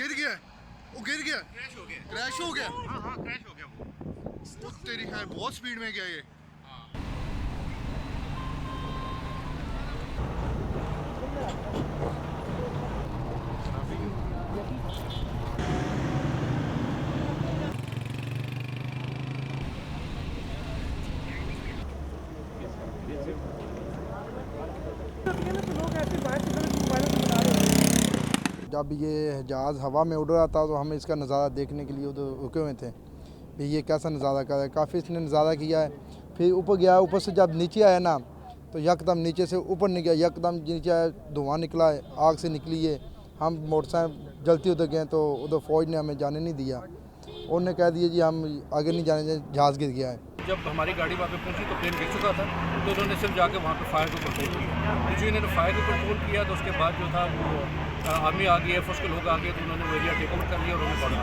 गिर गया, वो गिर गया, क्रैश हो गया। हाँ क्रैश हो गया वो। तेरी है बहुत स्पीड में गया ये। जब ये जहाज़ हवा में उड़ रहा था तो हम इसका नज़ारा देखने के लिए उधर रुके हुए थे कि ये कैसा नज़ारा कर रहा है। काफ़ी इसने नज़ारा किया है। फिर ऊपर गया, ऊपर से जब नीचे आया ना तो यकदम नीचे से ऊपर नहीं गया, यकदम नीचे आया, धुआं निकला है, आग से निकली है। हम मोटरसाइकिल जलती उधर गए तो उधर फ़ौज ने हमें जाने नहीं दिया। उन्होंने कह दिया जी हम आगे नहीं जाने दें, जहाज़ गिर गया है। जब हमारी गाड़ी वहाँ पे पहुंची तो प्लेन गिर चुका था, तो उन्होंने सिर्फ जाके वहाँ पे फायर को कंट्रोल किया। तो जो इन्होंने फायर को कंट्रोल किया तो उसके बाद जो था वो आर्मी आ गई, एयरफोर्स के लोग आ गए, तो उन्होंने वो एरिया टेक ओवर कर लिया और उन्होंने बॉर्डर